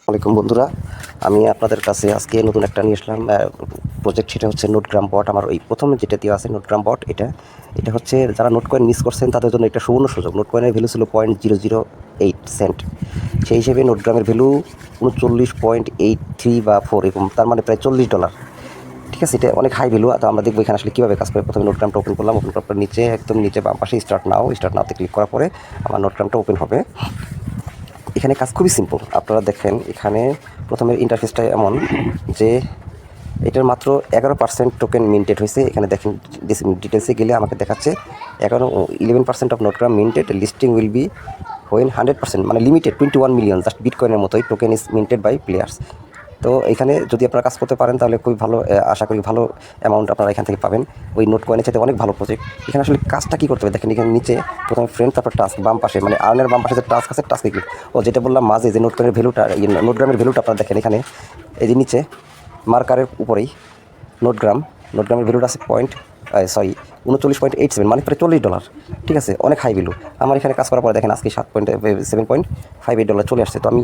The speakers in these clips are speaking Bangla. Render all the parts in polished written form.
আসসালামাইকুম বন্ধুরা, আমি আপনাদের কাছে আজকে নতুন একটা নিয়ে আসলাম প্রজেক্ট। সেটা হচ্ছে নোটগ্রাম বট। আমার ওই প্রথমে যেটা দেওয়া আছে নোটগ্রাম বট, এটা হচ্ছে যারা নোট কয়েন মিস করছেন তাদের জন্য একটা সুবর্ণ সুযোগ। নোট কয়েনের ভ্যালু ছিল 0.008 সেন্ট, সেই হিসেবে নোটগ্রামের ভ্যালু 39.83 বা 4, এরকম, তার মানে প্রায় $40। ঠিক আছে, এটা অনেক হাই ভ্যালু। তো আমরা দেখবো এখানে আসলে কীভাবে কাজ করে। প্রথমে নোটগ্রামটা ওপেন করলাম, ওপেন করার পর নিচে একদম নিচে বাম পাশে স্টার্ট নাওতে ক্লিক করার পরে আমার নোটগ্রামটা ওপেন হবে। এখানে কাজ খুবই সিম্পল। আপনারা দেখেন এখানে প্রথমে ইন্টারফেসটা এমন যে এটার মাত্র 11% টোকেন মিন্টেড হয়েছে। এখানে দেখেন ডিটেলসে গেলে আমাকে দেখাচ্ছে 11% অফ নোটগ্রাম minted, listing will be when 100%, মানে লিমিটেড 21 মিলিয়ন, জাস্ট বিটকয়েনের মতোই token is minted by players. তো এখানে যদি আপনারা কাজ করতে পারেন তাহলে খুবই ভালো, আশা করি ভালো অ্যামাউন্ট আপনারা এখান থেকে পাবেন। ওই নোট কয়েনের সাথে অনেক ভালো প্রজেক্ট। এখানে আসলে কাজটা কী করতে হবে দেখেন, এখানে নিচে প্রথমে ফ্রেন্ড, তারপর টাস্ক, বাম পাশে মানে আর্নের বাম পাশে যে টাস্ক আছে, টাস্কে ক্লিক। যেটা বললাম মাঝে যে নোট কয়েনের ভ্যালুটা, নোটগ্রামের ভ্যালুটা আপনারা দেখেন এখানে এই যে নিচে মার্কারের উপরেই নোটগ্রামের ভ্যালুটা আছে 39.87, মানে প্রায় $40। ঠিক আছে, অনেক হাই ভ্যালু। আমার এখানে কাজ করার পরে দেখেন আজকে $7.58 চলে আসছে। তো আমি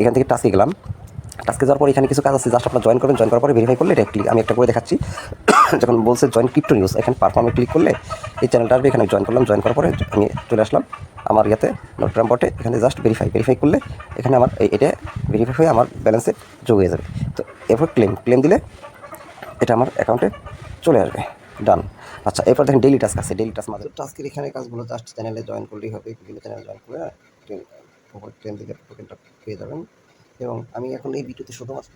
এখান থেকে টাস্কে গেলাম। টাস্কে যাওয়ার পর এখানে কিছু কাজ আছে, জাস্ট আপনার জয়েন করবেন। জয়েন করার পরে ভেরিফাই করলে এটা ক্লিক, আমি একটা করে দেখাচ্ছি। যখন বলছে জয়েন ক্রিপ্টো নিউজ, এখানে পারফর্মে ক্লিক করলে এই চ্যানেলটা আসবে। এখানে জয়েন করলাম, জয়েন করার পরে আমি চলে আসলাম আমার ইয়াতে নোটগ্রাম বটে। এখানে জাস্ট ভেরিফাই করলে এখানে আমার এটা ভেরিফাই হয়ে আমার ব্যালেন্সে যোগ হয়ে যাবে। তো এরপর ক্লেম দিলে এটা আমার অ্যাকাউন্টে চলে আসবে। ডান। আচ্ছা, এরপর দেখেন ডেইলি টাস্ক আছে। ডেইলি টাস্ক মানে টাস্কের এখানে কাজগুলো জাস্ট চ্যানেলে জয়েন করলেই হবে। বিভিন্ন চ্যানেলে জয়েন করে ক্লেম দিলে টোকেনটা পেয়ে যাবেন। এবং আমি এখন এই ভিডিওতে শুধুমাত্র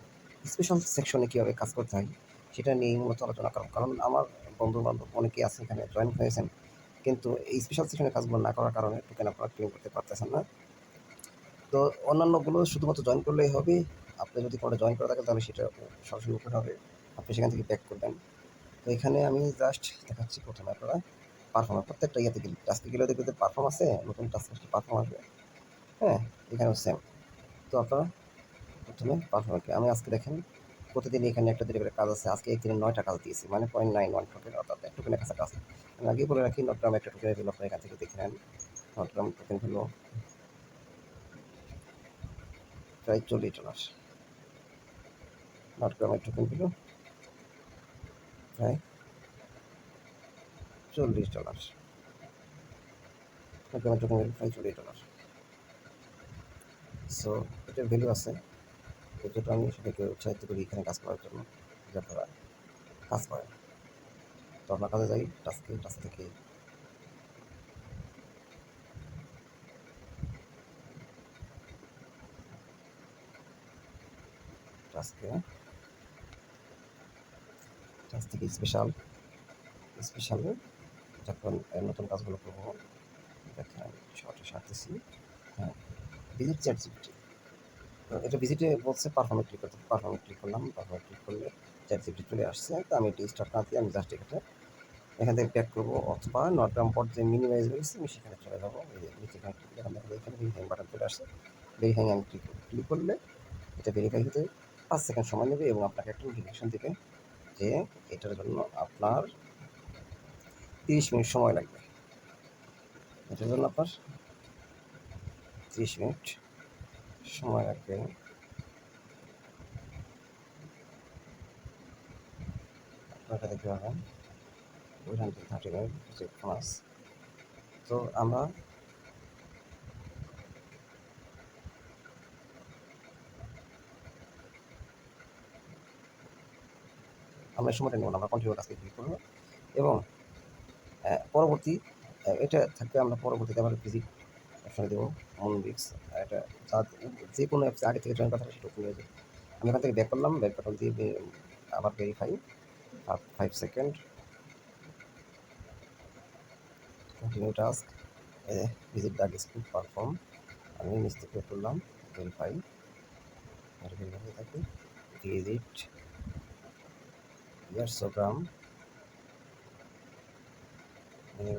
স্পেশাল সেকশনে কীভাবে কাজ করতে হয় সেটা নিয়েই মূলত আলোচনা করব। কারণ আমার বন্ধুবান্ধব অনেকেই আছে এখানে জয়েন হয়েছেন, কিন্তু এই স্পেশাল সেকশনের কাজগুলো না করার কারণে টোকেন আপনারা ক্লেম করতে পারতেছেন না। তো অন্যান্যগুলো শুধুমাত্র জয়েন করলেই হবে। আপনি যদি কোনোটা জয়েন করে থাকেন তাহলে সেটা সরাসরি ওপেন হবে, আপনি সেখান থেকে ব্যাক করবেন। তো এখানে আমি জাস্ট দেখাচ্ছি। প্রথমে আপনারা পারফর্ম, প্রত্যেকটা ইয়েতে গেলে টাস্কে গেলেও দেখবে যে পারফর্ম আছে, নতুন টাস্ক আসলে পারফর্ম আসবে। হ্যাঁ, এখানেও সেম। তো আপনারা প্রথমে পারফর্ম, আমি আজকে দেখেন প্রতিদিন এখানে একটা করে কাজ আছে। আজকে একদিনে 9টা কাজ দিয়েছি, মানে 0.91 টোকেন, অর্থাৎ এক টোকেনের কাছে কাজ। আমি আগেই বলে রাখি, নোটগ্রাম একটা টোকেনের ভ্যালু আপনারা এখান থেকে দেখে নেন। নোটগ্রাম টোকেন হলো প্রায় $40। নোটগ্রামের টোকেন হলো প্রায় $40। নোটগ্রামের টোকেন হলো প্রায় $40। সো এটার ভ্যালু আছে। এর জন্য আমি সবাইকে উৎসাহিত করি এখানে কাজ করার জন্য, যে আপনারা কাজ করেন। তো আমরা কাজে যাই টাস্ক থেকে টাস্কে টাস্ক থেকে স্পেশালে যখন নতুন কাজগুলো করবো, দেখেন আমি শর্টে সারতেছি। হ্যাঁ, ভিজিট চ্যাটজিপিটি। এটা ভিজিটে বলছে পারফর্মে ক্লিক করতে, পারফর্মে ক্লিক করলাম। পারফর্মে ক্লিক করলে চ্যাটজিপিটি চলে আসছে। তো আমি এটি স্টার্ট না দিয়ে আমি জাস্ট এখান থেকে ব্যাক করবো, অথবা নোটগ্রাম বট যে মিনিমাইজ হয়েছে আমি সেখানে চলে যাবো। এই যে নিচে এখানে ক্লিক করলাম, দেখেন এখানে ভেরিফাই বাটন চলে আসছে। ভেরিফাই আমি ক্লিক করলে এটা ভেরিফাই হতে 5 সেকেন্ড সময় নেবে এবং আপনাকে একটা নোটিফিকেশন দেবে যে এটার জন্য আপনার 30 মিনিট সময় লাগবে। এটার জন্য আপনার 30 মিনিট সময় লাগবে। আপনারা দেখতে পাবেন 130 মিনিট প্লাস। তো আমরা সময়টা নেব না, আমরা কন্টিনিউ টাস্কে ক্লিক করবো এবং পরবর্তী এটা থাকবে। আমরা পরবর্তীতে আমরা ভিজিট অপশানে দেবো মনবিক্স। এটা যে কোনো অ্যাপসে আগে থেকে জয়েন করা থাকে সেটা ওপেন হয়ে যাবে। আমি এখান থেকে ব্যাক করলাম, ব্যাক বাটন দিয়ে আবার verify 5 second, continue task, visit the school perform. আমি নিচ থেকে করলাম ভেরিফাই, ভেরিফাই থাকে ভিজিট ইয়ার প্রোগ্রাম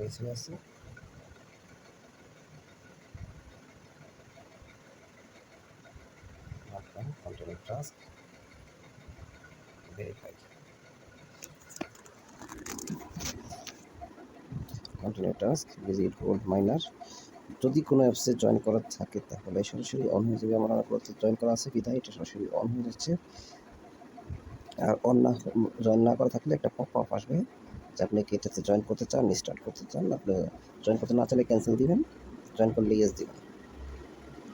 বেশি আছে। Continue task, verify, continue task, visit gold minor, যদি কোনো অ্যাপসে জয়েন করা থাকে তাহলে সরাসরি অন হয়ে যাবে। আমার অনেকগুলোতে জয়েন করা আছে বিধায় এটা সরাসরি অন হয়ে যাচ্ছে। আর অন না জয়েন না করা থাকলে একটা পপ আপ আসবে যে আপনি কি এটাতে জয়েন করতে চান, স্টার্ট করতে চান। আপনি জয়েন করতে না চাইলে ক্যান্সেল দিবেন, জয়েন করলে ইয়েস দিবেন।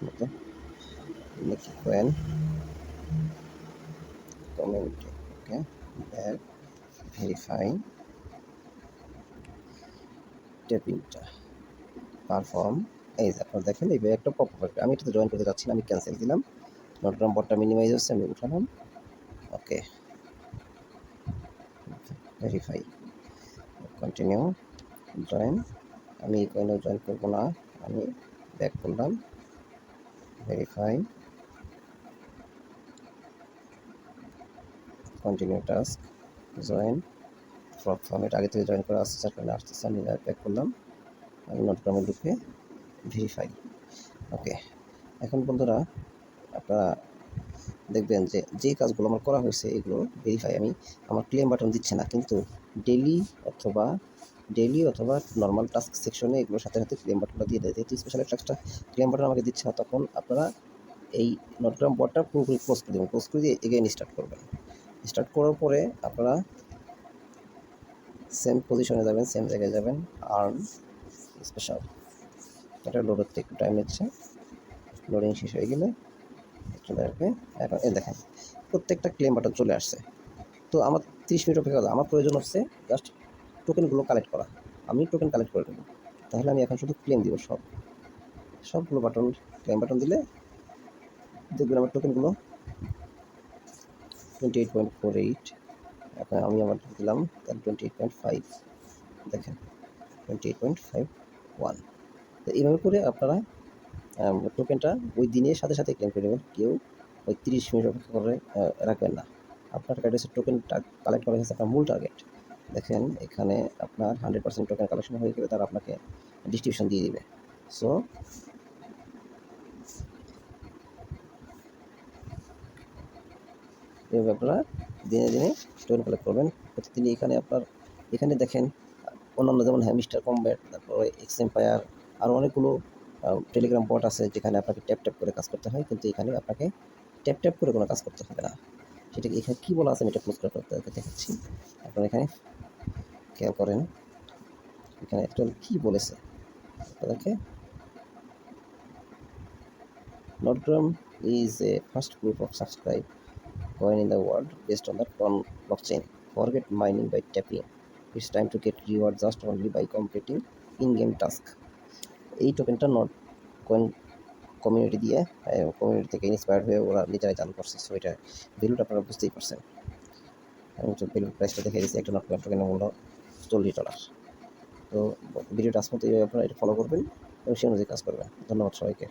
ওকে, লিখে কয়েন কমিউনিটি, ওকে, ব্যাক ভেরিফাই টেপিংটা পারফর্ম। এই যে আপনারা দেখেন এই একটা পপ আপ আসবে। আমি এটাতে জয়েন করতে যাচ্ছি না, আমি ক্যান্সেল দিলাম। নোট নম্বরটা মিনিমাইজ হচ্ছে, আমি উঠালাম। ওকে, ভেরিফাই, কন্টিনিউ, জয়েন। আমি কয়েনও জয়েন করবো না, আমি ব্যাক করলাম, verify, continue task, join. Format আগে থেকে জয়েন করা আসছে, যার কারণে আসতেছে, আমি ব্যাক করলাম, আমি নোটগ্রামে ঢুকে ভেরিফাই। ওকে, এখন বন্ধুরা আপনারা দেখবেন যে যে কাজগুলো আমার করা হয়েছে এগুলো ভেরিফাই, আমি আমার ক্লেম বাটন দিচ্ছে না, কিন্তু ডেইলি অথবা নর্মাল টাস্ক সেকশনে এগুলোর সাথে সাথে ক্লেম বাটনটা দিয়ে দেয়। যেহেতু স্পেশাল টাস্কটা ক্লেম বাটন আমাকে দিচ্ছে না, তখন আপনারা এই নোটগ্রাম বটটা পুরোপুরি ক্লোজ করে দেবেন। ক্লোজ করে দিয়ে এগেইন স্টার্ট করবেন। স্টার্ট করার পরে আপনারা সেম পজিশনে যাবেন, সেম জায়গায় যাবেন, আর্ন স্পেশাল। এটা লোড হতে একটু টাইম নিচ্ছে, লোডিং শেষ হয়ে গেলে চলে আসবে। এখন এই দেখেন প্রত্যেকটা ক্লেম বাটন চলে আসছে। তো আমার 30 মিনিট অপেক্ষা করা, আমার প্রয়োজন হচ্ছে জাস্ট টোকেনগুলো কালেক্ট করা। আমি টোকেন কালেক্ট করে নেব, তাহলে আমি এখন শুধু ক্লেম দিব। সবগুলো বাটন ক্লেম বাটন দিলে দেখবেন আমার টোকেনগুলো 28.48। এখন আমি আমার দিলাম 28.5, দেখেন 28.51। তো এইভাবে করে আপনারা টোকেনটা ওই দিনের সাথে সাথে ক্লেম করে নেবেন। কেউ ওই 30 মিনিট অপেক্ষা করে রাখবেন না। আপনার টার্গেট টোকেনটা কালেক্ট করা হচ্ছে আপনার মূল টার্গেট। দেখেন এখানে আপনার 100% টোকেন কালেকশন হয়ে গেলে তারা আপনাকে ডিস্ট্রিবিউশন দিয়ে দিবে। সো এইভাবে আপনারা দিনে দিনে টোকেন কালেক্ট করবেন। প্রতিদিনই এখানে দেখেন অন্যান্য যেমন হ্যামস্টার কমব্যাট, তারপরে এক্স এম্পায়ার, আরও অনেকগুলো টেলিগ্রাম বট আছে যেখানে আপনাকে ট্যাপ ট্যাপ করে কাজ করতে হয়, কিন্তু এখানে আপনাকে ট্যাপ ট্যাপ করে কোনো কাজ করতে হবে না। সেটাকে এখানে কী বলা আছে আমি এটা ক্লোজ করে আপনাদেরকে দেখাচ্ছি। আপনারা এখানে খেয়াল করেন, এখানে অ্যাকচুয়ালি কী বলেছে আপনাদেরকে। Notgram is a first group of subscribe coin in the world based on the Tron blockchain. Forget mining by tapping. It's time to get reward just only by completing in-game task. এই টোকেনটা নট কয়েন কমিউনিটি দিয়ে কমিউনিটি থেকে ইন্সপায়ার্ড হয়ে ওরা নিজেরাই চালু করছে। সো এটা ভ্যালুটা আপনারা বুঝতেই পারছেন। আমি তো ভ্যালু প্রাইসটা দেখে দিচ্ছি, একটা নট কয়েন টোকেনের মূল্য $40। তো ভিডিওটা আজকে আপনারা এটা ফলো করবেন এবং সে অনুযায়ী কাজ করবেন। ধন্যবাদ সবাইকে।